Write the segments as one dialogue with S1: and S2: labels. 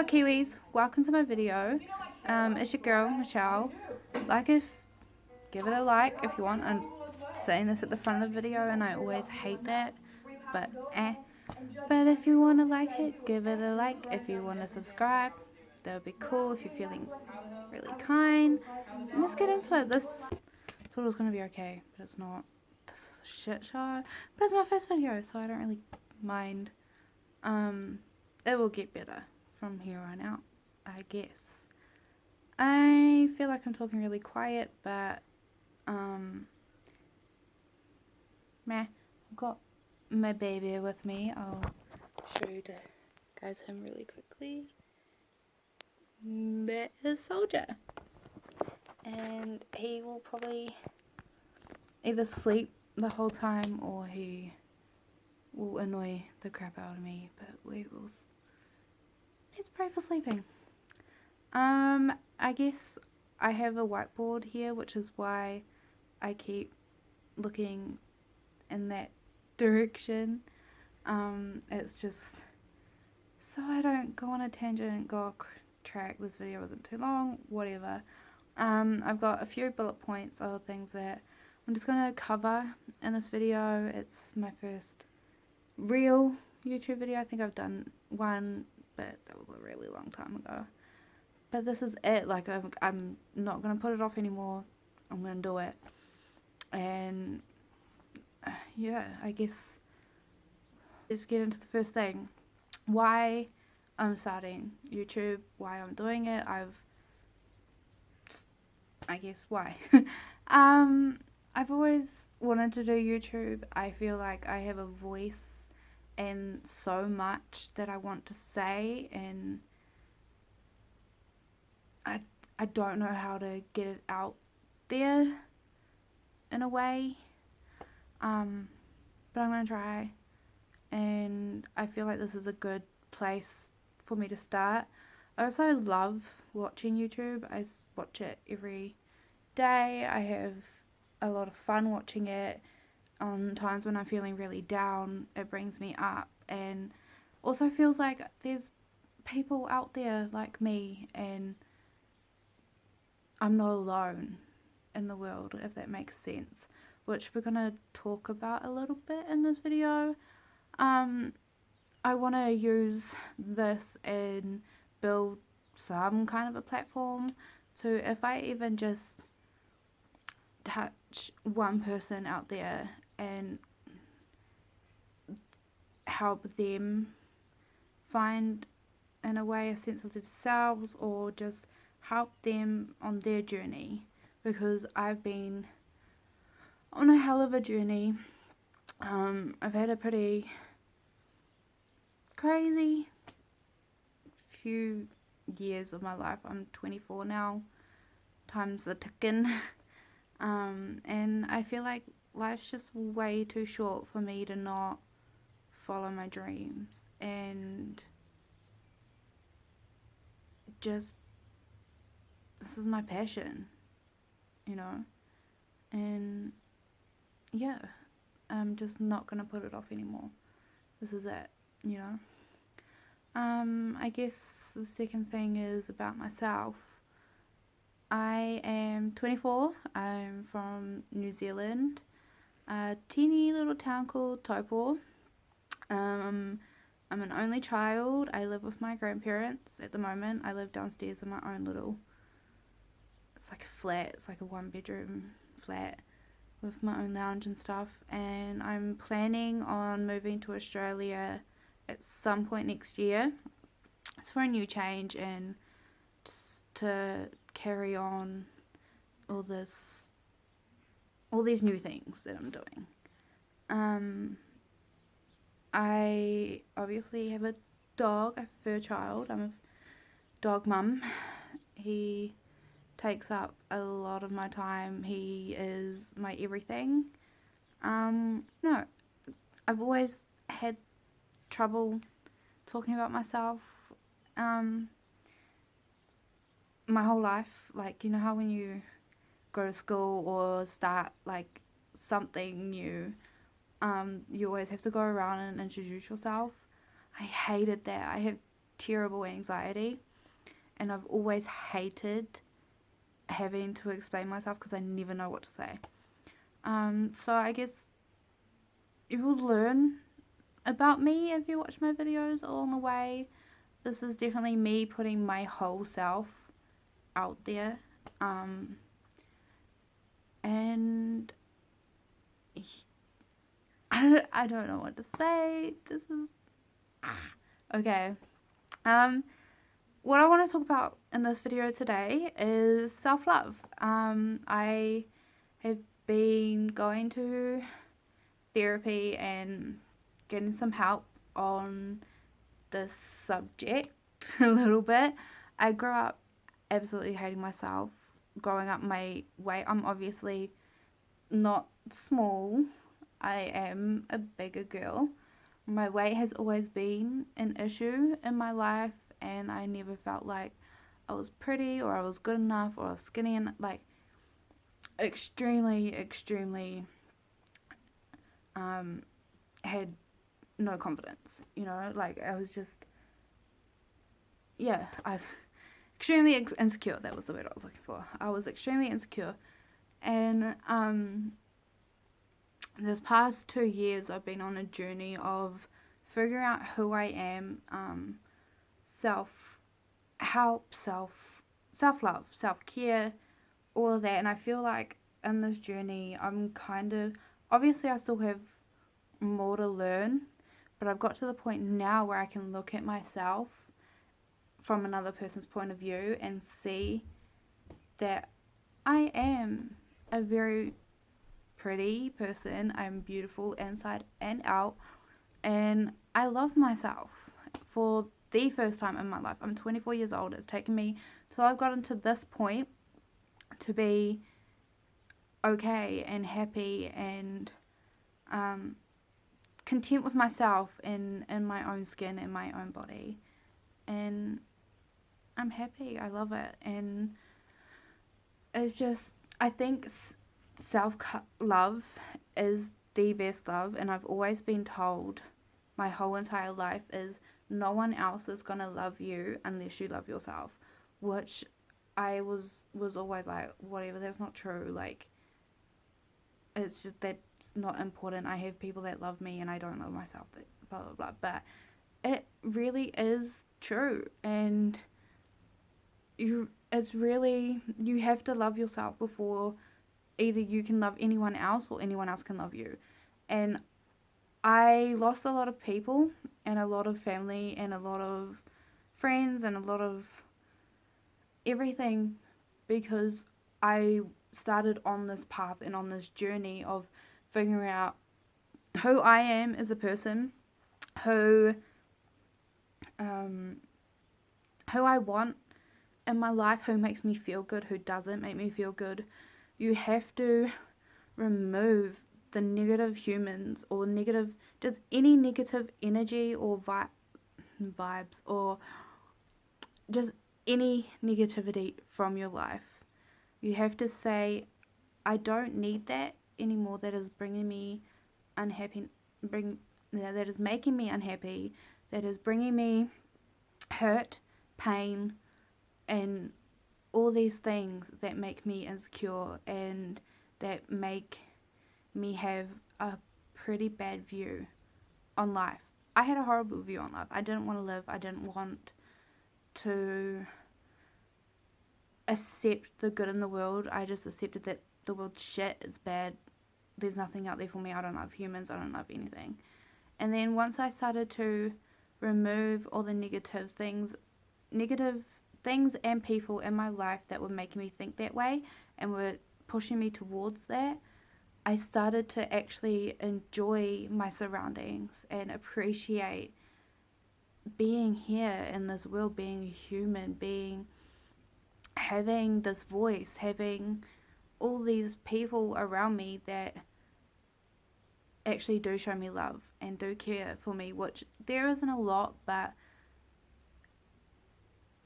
S1: Kiwis, welcome to my video. It's your girl Michelle. Give it a like if you want. I'm saying this at the front of the video and I always hate that, but But if you want to like it, give it a like. If you want to subscribe, that would be cool if you're feeling really kind. And let's get into it. This thought it was going to be okay, but it's not. This is a shit show. But it's my first video, so I don't really mind. It will get better from here on out, I guess. I feel like I'm talking really quiet, but I've got my baby with me. I'll show you guys him really quickly. That is Soldier, and he will probably either sleep the whole time or he will annoy the crap out of me, but let's pray for sleeping. I guess I have a whiteboard here, which is why I keep looking in that direction. It's just so I don't go on a tangent, go off track. This video wasn't too long, whatever. I've got a few bullet points of things that I'm just going to cover in this video. It's my first real YouTube video. I think I've done one, but that was a really long time ago. But this is it. Like, I'm not going to put it off anymore. I'm going to do it. And yeah, I guess let's get into the first thing. Why I'm starting YouTube, why I'm doing it. I guess why. I've always wanted to do YouTube. I feel like I have a voice and so much that I want to say, and I don't know how to get it out there in a way. But I'm gonna try, and I feel like this is a good place for me to start. I also love watching YouTube. I watch it every day. I have a lot of fun watching it. On times when I'm feeling really down, it brings me up, and also feels like there's people out there like me, and I'm not alone in the world, if that makes sense, which we're gonna talk about a little bit in this video. I want to use this and build some kind of a platform, so if I even just touch one person out there and help them find, in a way, a sense of themselves, or just help them on their journey, because I've been on a hell of a journey. I've had a pretty crazy few years of my life. I'm 24 now, time's a ticking. And I feel like life's just way too short for me to not follow my dreams, and just, this is my passion, you know, and yeah, I'm just not gonna put it off anymore. This is it, you know. I guess the second thing is about myself. I am 24, I'm from New Zealand, a teeny little town called Taupo. I'm an only child. I live with my grandparents at the moment. I live downstairs in my own little, it's like a flat, it's like a 1-bedroom flat with my own lounge and stuff, and I'm planning on moving to Australia at some point next year. It's for a new change and to carry on all these new things that I'm doing. I obviously have a dog, a fur child. I'm a dog mum. He takes up a lot of my time. He is my everything. No, I've always had trouble talking about myself. My whole life, like, you know how when you go to school or start like something new, you always have to go around and introduce yourself. I hated that. I have terrible anxiety, and I've always hated having to explain myself because I never know what to say. So I guess you will learn about me if you watch my videos along the way. This is definitely me putting my whole self out there. And I don't know what to say. This is okay. What I want to talk about in this video today is self-love. I have been going to therapy and getting some help on this subject a little bit. I grew up absolutely hating myself. Growing up, my weight, I'm obviously not small. I am a bigger girl. My weight has always been an issue in my life, and I never felt like I was pretty or I was good enough or I was skinny and like extremely had no confidence, like I was just, yeah, I extremely insecure. That was the word I was looking for. I was extremely insecure, and this past 2 years I've been on a journey of figuring out who I am, self help, self love, self care, all of that. And I feel like in this journey I'm kind of, obviously I still have more to learn, but I've got to the point now where I can look at myself from another person's point of view and see that I am a very pretty person. I'm beautiful inside and out, and I love myself for the first time in my life. I'm 24 years old. It's taken me till I've gotten to this point to be okay and happy and content with myself in my own skin and my own body. And I'm happy. I love it. And it's just, I think self-love is the best love. And I've always been told my whole entire life is no one else is going to love you unless you love yourself. Which I was always like, whatever, that's not true. Like, it's just, that's not important. I have people that love me and I don't love myself, that blah blah blah. But it really is true. And it's really, you have to love yourself before either you can love anyone else or anyone else can love you. And I lost a lot of people and a lot of family and a lot of friends and a lot of everything because I started on this path and on this journey of figuring out who I am as a person, who I want in my life, who makes me feel good, who doesn't make me feel good. You have to remove the negative humans or negative, just any negative energy or vibes or just any negativity from your life. You have to say, I don't need that anymore. That is bringing me unhappy, that is making me unhappy, that is bringing me hurt, pain, and all these things that make me insecure and that make me have a pretty bad view on life. I had a horrible view on life. I didn't want to live. I didn't want to accept the good in the world. I just accepted that the world's shit, it's bad, there's nothing out there for me, I don't love humans, I don't love anything. And then once I started to remove all the negative things and people in my life that were making me think that way and were pushing me towards that, I started to actually enjoy my surroundings and appreciate being here in this world, being a human, having this voice, having all these people around me that actually do show me love and do care for me, which there isn't a lot, but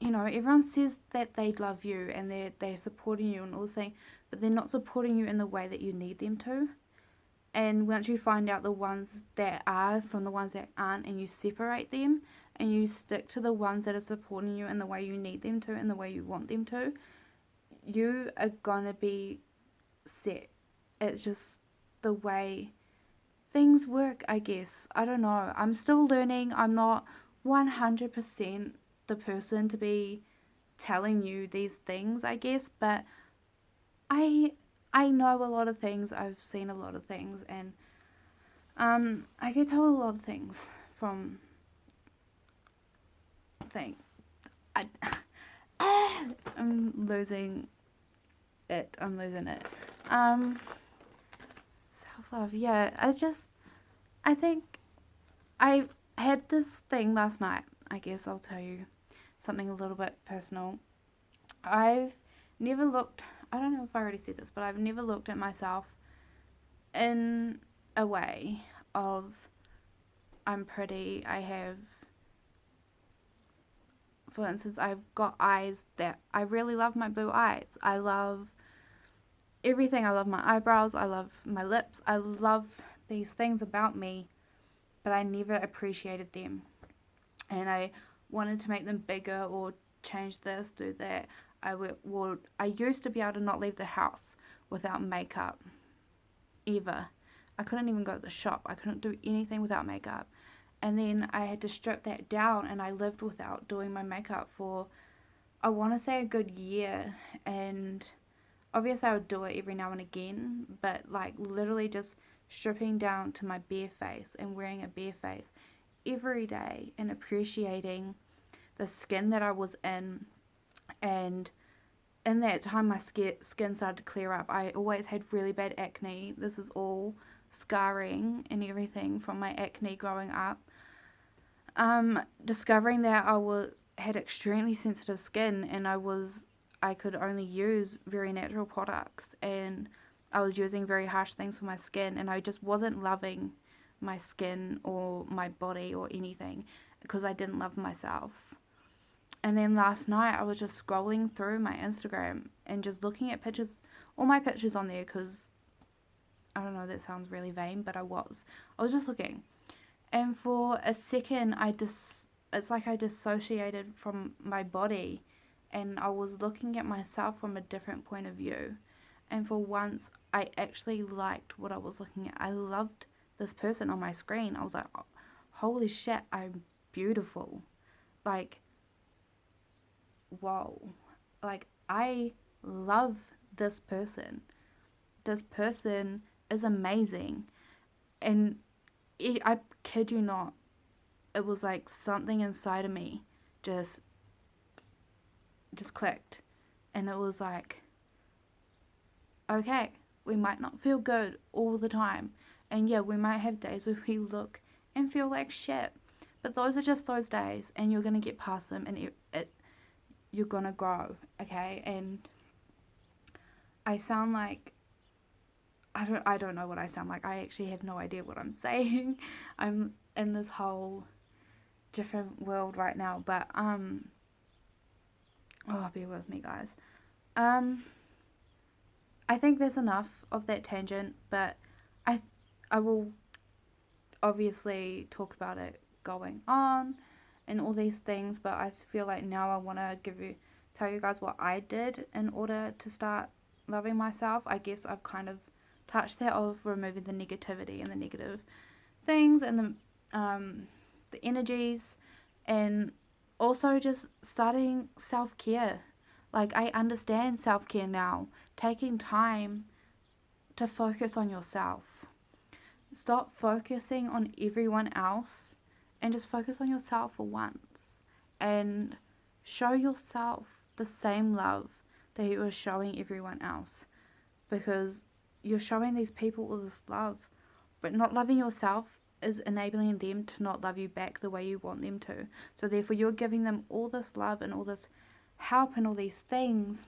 S1: everyone says that they love you and they're supporting you and all this thing, but they're not supporting you in the way that you need them to. And once you find out the ones that are from the ones that aren't and you separate them and you stick to the ones that are supporting you in the way you need them to and the way you want them to, you are gonna be set. It's just the way things work, I guess. I don't know. I'm still learning. I'm not 100% the person to be telling you these things, I guess, but I I know a lot of things. I've seen a lot of things, and I get told a lot of things from thing. I I'm losing it. I'm losing it. Um, self love. Yeah, I think I had this thing last night. I guess I'll tell you something a little bit personal. I've never looked, I don't know if I already said this, but I've never looked at myself in a way of I'm pretty. I have, for instance, I've got eyes that I really love my blue eyes. I love everything. I love my eyebrows. I love my lips. I love these things about me, but I never appreciated them. And I wanted to make them bigger or change this, do that. I used to be able to not leave the house without makeup ever. I couldn't even go to the shop. I couldn't do anything without makeup. And then I had to strip that down, and I lived without doing my makeup for, I want to say, a good year. And obviously I would do it every now and again, but like literally just stripping down to my bare face and wearing a bare face every day and appreciating the skin that I was in. And in that time my skin started to clear up. I always had really bad acne. This is all scarring and everything from my acne growing up. Discovering that had extremely sensitive skin, and I could only use very natural products, and I was using very harsh things for my skin, and I just wasn't loving my skin or my body or anything because I didn't love myself. And then last night I was just scrolling through my Instagram and just looking at pictures, all my pictures on there, because I don't know, that sounds really vain, but I was just looking, and for a second it's like I dissociated from my body, and I was looking at myself from a different point of view. And for once I actually liked what I was looking at. I loved this person on my screen. I was like, oh, holy shit, I'm beautiful. Like, whoa. Like, I love this person. This person is amazing. And I kid you not, it was like something inside of me just clicked, and it was like, okay, we might not feel good all the time, and yeah, we might have days where we look and feel like shit, but those are just those days, and you're gonna get past them, and you're gonna grow, okay? And I sound like I don't know what I sound like. I actually have no idea what I'm saying. I'm in this whole different world right now, but oh, bear with me, guys. Um, I think there's enough of that tangent, but I I will obviously talk about it going on and all these things, but I feel like now I want to tell you guys what I did in order to start loving myself. I guess I've kind of touched that of removing the negativity and the negative things and the energies, and also just starting self-care. Like, I understand self-care now. Taking time to focus on yourself. Stop focusing on everyone else and just focus on yourself for once. And show yourself the same love that you are showing everyone else. Because you're showing these people all this love, but not loving yourself is enabling them to not love you back the way you want them to. So therefore you're giving them all this love and all this help and all these things,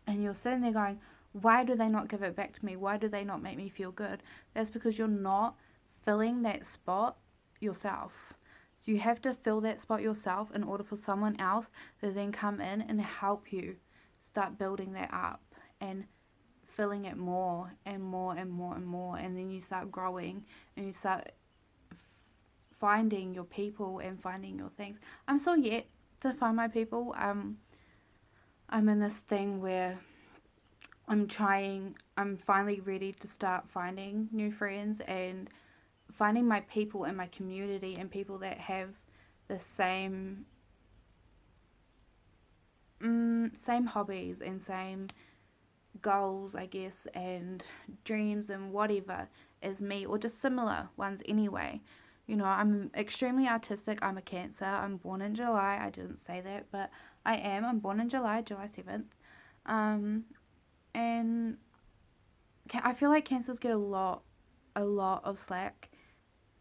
S1: and you're sitting there going, why do they not give it back to me? Why do they not make me feel good? That's because you're not filling that spot yourself. You have to fill that spot yourself in order for someone else to then come in and help you start building that up and filling it more and more and more and more, and then you start growing and you start finding your people and finding your things. I'm still yet to find my people. I'm in this thing where I'm finally ready to start finding new friends and finding my people in my community and people that have the same hobbies and same goals, I guess, and dreams and whatever as me, or just similar ones anyway. I'm extremely artistic. I'm a Cancer. I'm born in July. I didn't say that, but I am. I'm born in July 7th. Um, and I feel like Cancers get a lot of slack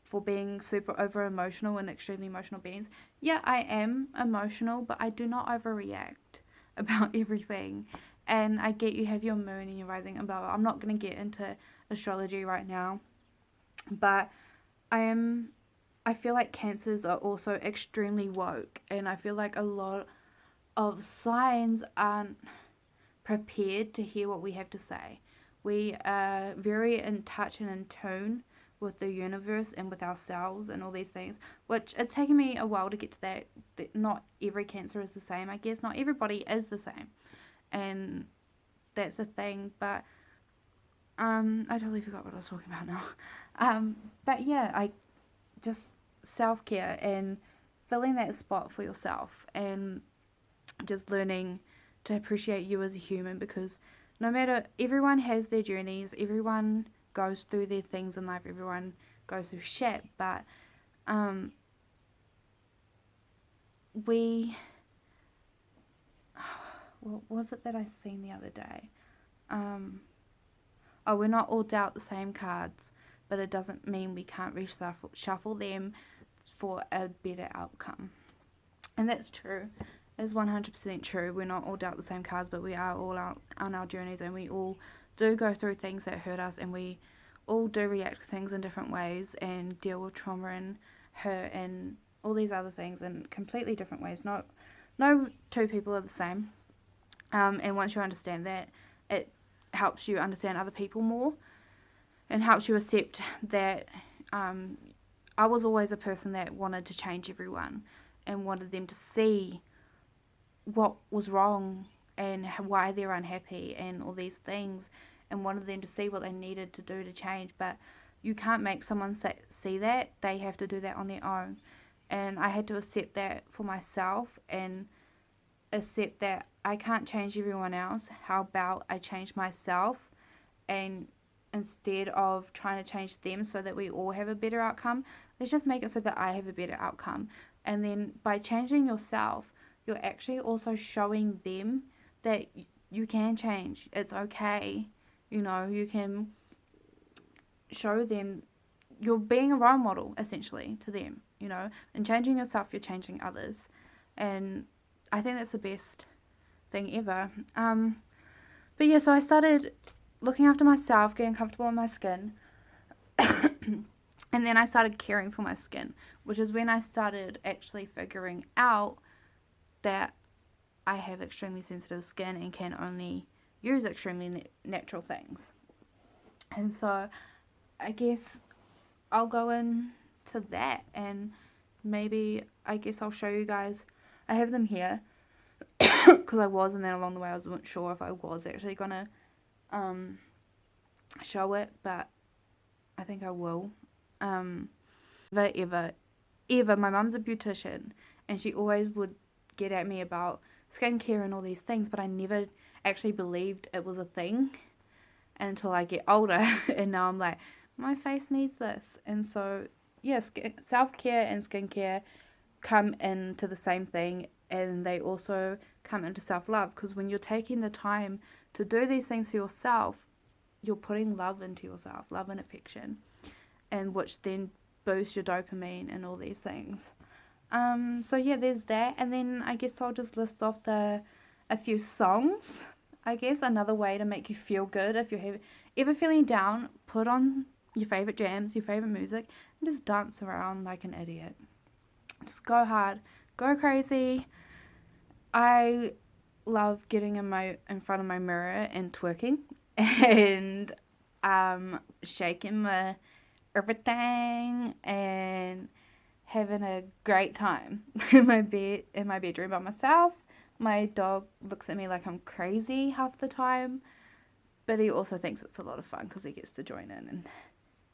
S1: for being super over emotional and extremely emotional beings. Yeah, I am emotional, but I do not overreact about everything. And I get you have your moon and your rising and blah blah. I'm not gonna get into astrology right now, but I am. I feel like Cancers are also extremely woke, and I feel like a lot of signs aren't prepared to hear what we have to say. We are very in touch and in tune with the universe and with ourselves and all these things, which it's taken me a while to get to that. Not every Cancer is the same, I guess. Not everybody is the same. And that's a thing, but I totally forgot what I was talking about now. But yeah, I just self-care and filling that spot for yourself and just learning to appreciate you as a human, because no matter, everyone has their journeys, everyone goes through their things in life, everyone goes through shit, but um we what was it that I seen the other day? Oh, we're not all dealt the same cards, but it doesn't mean we can't reshuffle them for a better outcome. And that's true. It's 100% true. We're not all dealt the same cards, but we are all out on our journeys, and we all do go through things that hurt us, and we all do react to things in different ways and deal with trauma and hurt and all these other things in completely different ways. No two people are the same. And once you understand that, it helps you understand other people more and helps you accept that I was always a person that wanted to change everyone and wanted them to see what was wrong and why they're unhappy and all these things, and wanted them to see what they needed to do to change. But you can't make someone see that. They have to do that on their own. And I had to accept that for myself and accept that I can't change everyone else. How about I change myself, and instead of trying to change them so that we all have a better outcome, let's just make it so that I have a better outcome. And then by changing yourself, you're actually also showing them that you can change. It's okay. You can show them you're being a role model essentially to them, and changing yourself, you're changing others. And I think that's the best thing ever. But yeah, so I started looking after myself, getting comfortable in my skin. And then I started caring for my skin, which is when I started actually figuring out that I have extremely sensitive skin and can only use extremely natural things. And so I guess I'll go into that, and maybe I guess I'll show you guys. I have them here because I was, and then along the way I wasn't sure if I was actually gonna show it, but I think I will. Ever, my mum's a beautician, and she always would get at me about skincare and all these things, but I never actually believed it was a thing until I get older. And now I'm like, my face needs this. And so yes, self-care and skincare come into the same thing, and they also come into self-love, because when you're taking the time to do these things for yourself, you're putting love into yourself, love and affection, and which then boosts your dopamine and all these things. So yeah, there's that, and then I guess I'll just list off a few songs. I guess another way to make you feel good if you're ever feeling down, put on your favorite jams, your favorite music, and just dance around like an idiot. Just go hard, go crazy. I love getting in front of my mirror and twerking and shaking my everything and having a great time in my bedroom by myself. My dog looks at me like I'm crazy half the time, but he also thinks it's a lot of fun because he gets to join in and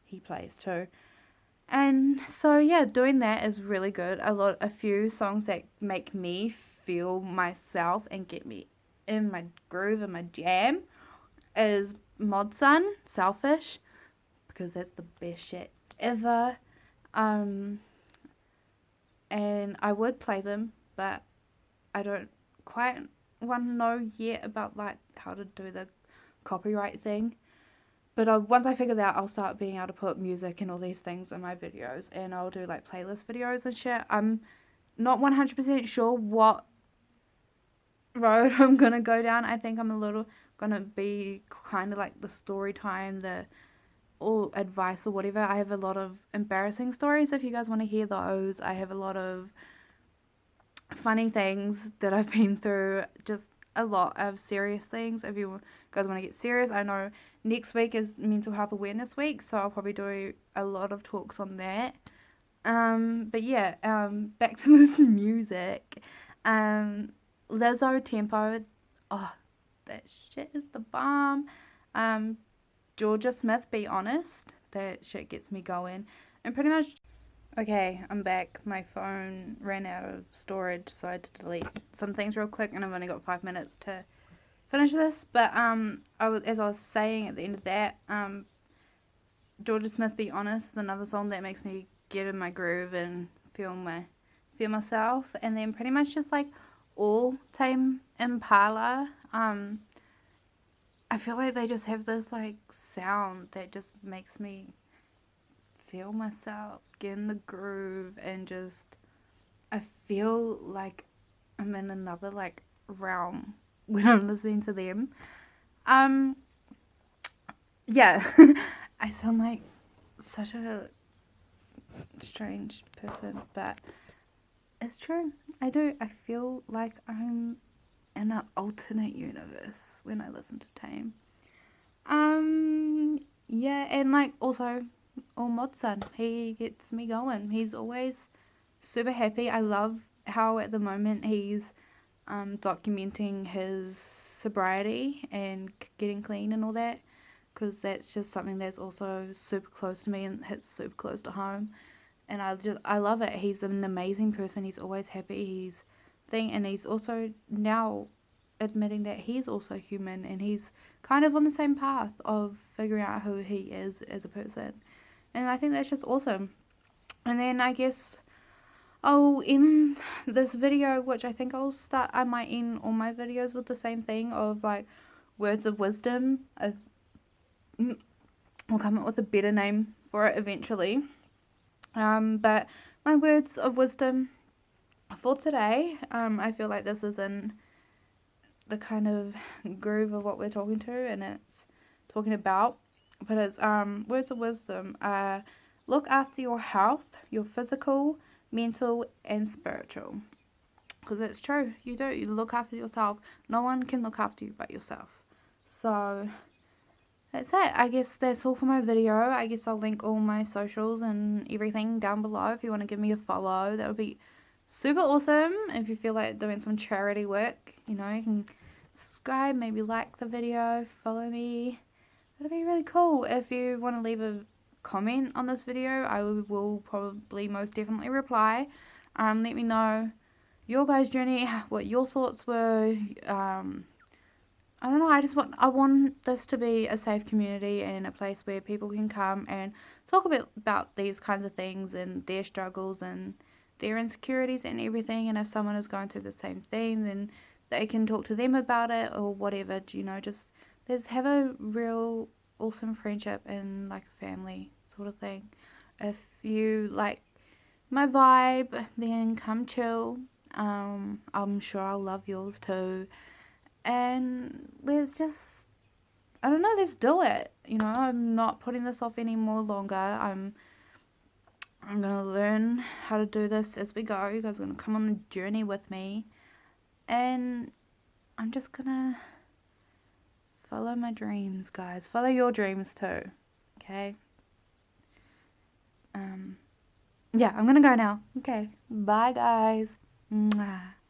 S1: he plays too. And so yeah, doing that is really good. A few songs that make me feel myself and get me in my groove and my jam is Mod Sun, Selfish, because that's the best shit ever. Um, and I would play them, but I don't quite want to know yet about like how to do the copyright thing. But once I figure that out, I'll start being able to put music and all these things in my videos, and I'll do like playlist videos and shit. I'm not 100% sure what road I'm gonna go down. I think I'm a little gonna be kind of like the story time, the or advice or whatever. I have a lot of embarrassing stories if you guys want to hear those. I have a lot of funny things that I've been through, just a lot of serious things. If you guys want to get serious, I know next week is Mental Health Awareness Week, so I'll probably do a lot of talks on that. But yeah, back to this music. Um, Lizzo Tempo, oh, that shit is the bomb. Um, Georgia Smith, Be Honest, that shit gets me going. And pretty much, okay, I'm back. My phone ran out of storage, so I had to delete some things real quick, and I've only got 5 minutes to finish this. But as I was saying at the end of that, Georgia Smith, Be Honest is another song that makes me get in my groove and feel myself. And then pretty much just like all Tame Impala. I feel like they just have this like sound that just makes me feel myself, get in the groove, and just I feel like I'm in another like realm when I'm listening to them. Um, yeah, I sound like such a strange person, but it's true. I do. I feel like I'm in an alternate universe when I listen to Tame. Yeah, and like also, Mod-san, he gets me going. He's always super happy. I love how at the moment he's documenting his sobriety and getting clean and all that, because that's just something that's also super close to me and hits super close to home. And I love it. He's an amazing person. He's always happy. And he's also now admitting that he's also human and he's kind of on the same path of figuring out who he is as a person. And I think that's just awesome. And then I guess I'll end this video, which I might end all my videos with the same thing of like words of wisdom. I'll come up with a better name for it eventually. But my words of wisdom for today, I feel like this is in the kind of groove of what we're talking to, and it's talking about. But it's words of wisdom. Look after your health, your physical, mental, and spiritual. Because it's true, you do. You look after yourself. No one can look after you but yourself. So that's it. I guess that's all for my video. I guess I'll link all my socials and everything down below if you want to give me a follow. That would be super awesome. If you feel like doing some charity work, you can subscribe, maybe like the video, follow me. That'd be really cool. If you want to leave a comment on this video, I will probably most definitely reply. Let me know your guys' journey, what your thoughts were. I don't know, I want this to be a safe community and a place where people can come and talk about these kinds of things and their struggles and their insecurities and everything. And if someone is going through the same thing, then they can talk to them about it or whatever, just let's have a real awesome friendship and like a family sort of thing. If you like my vibe, then come chill. I'm sure I'll love yours too. And I don't know, let's do it. I'm not putting this off any more longer. I'm gonna learn how to do this as we go. You guys are gonna come on the journey with me, and I'm just gonna follow my dreams, guys. Follow your dreams too, okay? Yeah, I'm gonna go now. Okay. Bye, guys. Mwah.